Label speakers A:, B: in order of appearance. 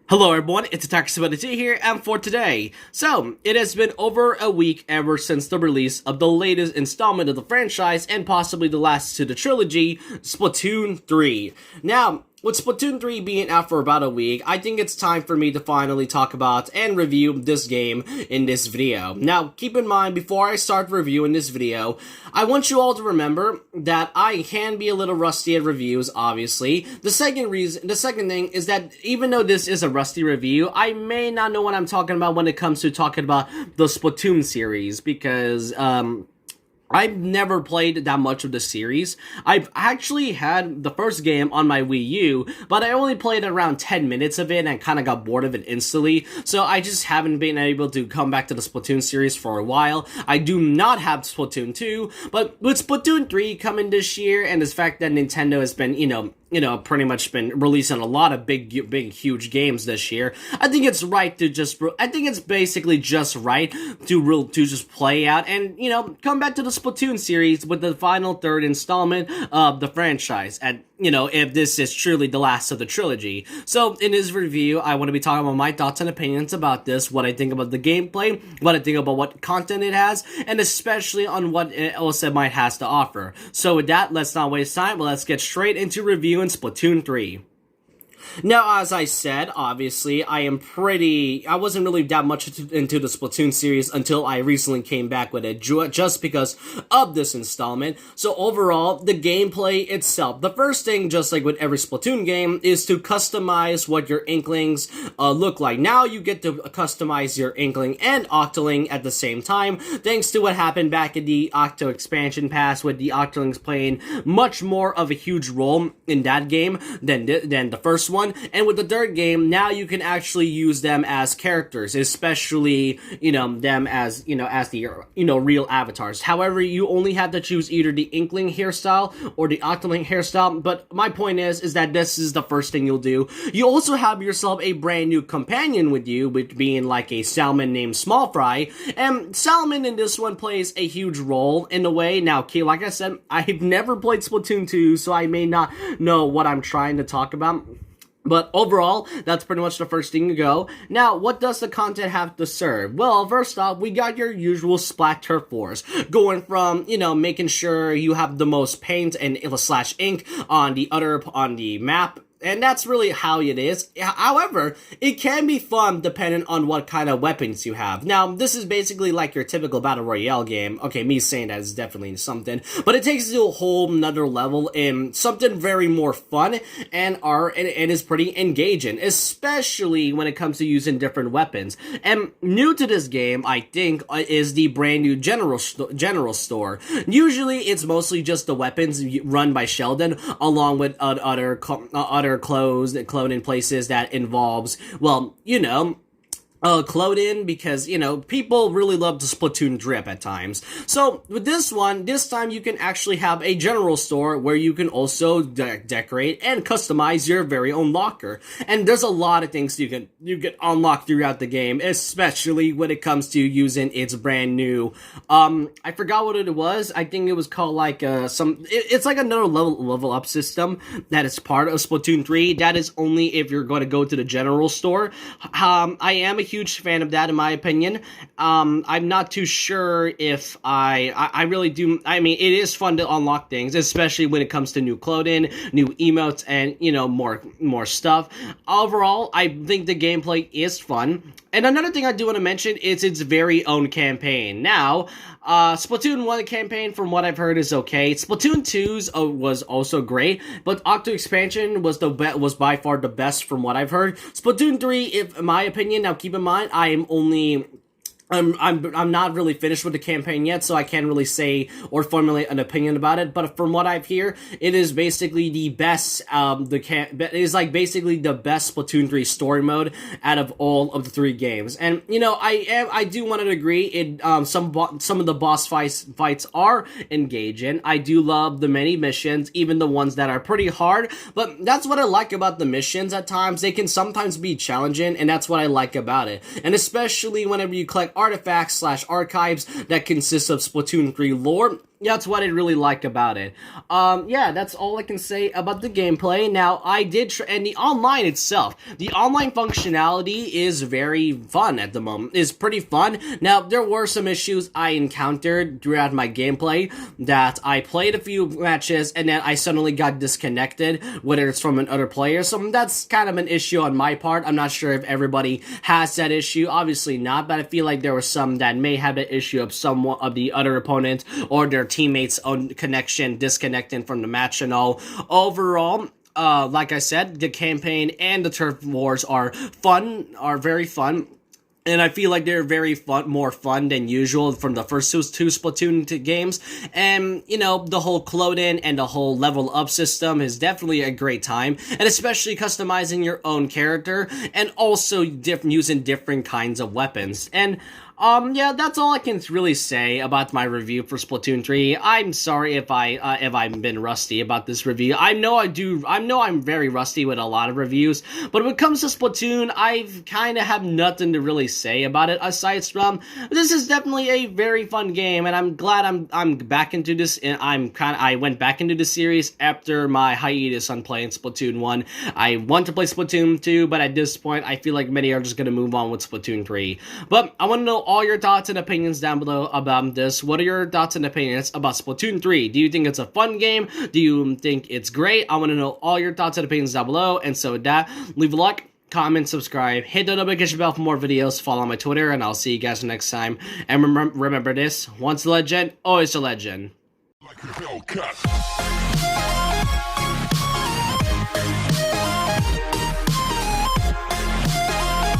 A: Hello everyone, it's Splatoon here, and for today, it has been over a week ever since the release of the latest installment of the franchise, and possibly the last to the trilogy, Splatoon 3. Now, with Splatoon 3 being out for about a week, I think it's time for me to finally talk about and review this game in this video. Now, keep in mind, before I start reviewing this video, I want you all to remember that I can be a little rusty at reviews, obviously. The second thing is that even though this is a rusty review, I may not know what I'm talking about when it comes to talking about the Splatoon series, because, I've never played that much of the series. I've actually had the first game on my Wii U, but I only played around 10 minutes of it and kind of got bored of it instantly, so I just haven't been able to come back to the Splatoon series for a while. I do not have Splatoon 2, but with Splatoon 3 coming this year, and the fact that Nintendo has been, pretty much been releasing a lot of big, huge games this year, I think it's right to I think it's basically just right to just play out and, come back to the Splatoon series with the final third installment of the franchise, and, if this is truly the last of the trilogy. So, in this review, I want to be talking about my thoughts and opinions about this, what I think about the gameplay, what I think about what content it has, and especially on what else it might has to offer. So with that, let's not waste time, but let's get straight into reviewing Splatoon 3. Now, as I said, obviously, I wasn't really that much into the Splatoon series until I recently came back with it, just because of this installment. So overall, the gameplay itself, the first thing, just like with every Splatoon game, is to customize what your Inklings look like. Now you get to customize your Inkling and Octoling at the same time, thanks to what happened back in the Octo expansion pass, with the Octolings playing much more of a huge role in that game than the first one. And with the third game, now you can actually use them as characters, especially, them as, as the, real avatars. However, you only have to choose either the Inkling hairstyle or the Octoling hairstyle, but my point is that this is the first thing you'll do. You also have yourself a brand new companion with you, with being like a salmon named Small Fry, and Salmon in this one plays a huge role in a way. Now, like I said, I've never played Splatoon 2, so I may not know what I'm trying to talk about. But overall, that's pretty much the first thing to go. Now, what does the content have to serve? Well, first off, we got your usual Splat Turf Wars, going from, making sure you have the most paint and slash ink on the map. And that's really how it is. However, it can be fun depending on what kind of weapons you have. Now, this is basically like your typical Battle Royale game. Okay, me saying that is definitely something. But it takes it to a whole nother level in something very more fun and is pretty engaging, especially when it comes to using different weapons. And new to this game, I think, is the brand new general store. Usually, it's mostly just the weapons run by Sheldon, along with other clothing places that involves, well, clothing, because, people really love the Splatoon drip at times. So, with this time you can actually have a general store where you can also decorate and customize your very own locker. And there's a lot of things you can unlock throughout the game, especially when it comes to using its brand new, I forgot what it was. I think it was called like, it's like another level up system that is part of Splatoon 3. That is only if you're going to go to the general store. I am a huge fan of that, in my opinion. I'm not too sure if I really do. I mean, it is fun to unlock things, especially when it comes to new clothing, new emotes, and, more stuff. Overall, I think the gameplay is fun. And another thing I do want to mention is its very own campaign. Now, Splatoon 1 campaign, from what I've heard, is okay. Splatoon 2's was also great, but Octo expansion was by far the best from what I've heard. Splatoon 3, in my opinion, now keep in mind, I'm not really finished with the campaign yet, so I can't really say or formulate an opinion about it. But from what I've heard, it is basically the best. It is like basically the best Splatoon 3 story mode out of all of the three games. And I do want to agree. Some of the boss fights are engaging. I do love the many missions, even the ones that are pretty hard. But that's what I like about the missions. At times, they can sometimes be challenging, and that's what I like about it. And especially whenever you collect artifacts/archives that consist of Splatoon 3 lore, That's what I really like about it. Yeah, that's all I can say about the gameplay. Now, I did, and the online itself, the online functionality is very fun at the moment. Is pretty fun. Now, there were some issues I encountered throughout my gameplay that I played a few matches and then I suddenly got disconnected, whether it's from another player. So that's kind of an issue on my part. I'm not sure if everybody has that issue. Obviously not, but I feel like there were some that may have the issue of somewhat of the other opponent or their teammates' own connection disconnecting from the match and all. Overall, like I said, the campaign and the turf wars are very fun. And I feel like they're very fun, more fun than usual from the first two Splatoon games. And, you know, the whole clone-in and the whole level up system is definitely a great time. And especially customizing your own character and also using different kinds of weapons. And, yeah, that's all I can really say about my review for Splatoon 3. I'm sorry if I've been rusty about this review. I know I'm very rusty with a lot of reviews, but when it comes to Splatoon, I kind of have nothing to really say about it aside from this is definitely a very fun game, and I'm glad I'm back into this. And I went back into the series after my hiatus on playing Splatoon 1. I want to play Splatoon 2, but at this point, I feel like many are just gonna move on with Splatoon 3. But I want to know all your thoughts and opinions down below about this. What are your thoughts and opinions about Splatoon 3? Do you think it's a fun game? Do you think it's great? I want to know all your thoughts and opinions down below. And so with that, leave a like, comment, subscribe, hit the notification bell for more videos, follow my Twitter, and I'll see you guys next time. And remember this, once a legend, always a legend. Like a Hellcat.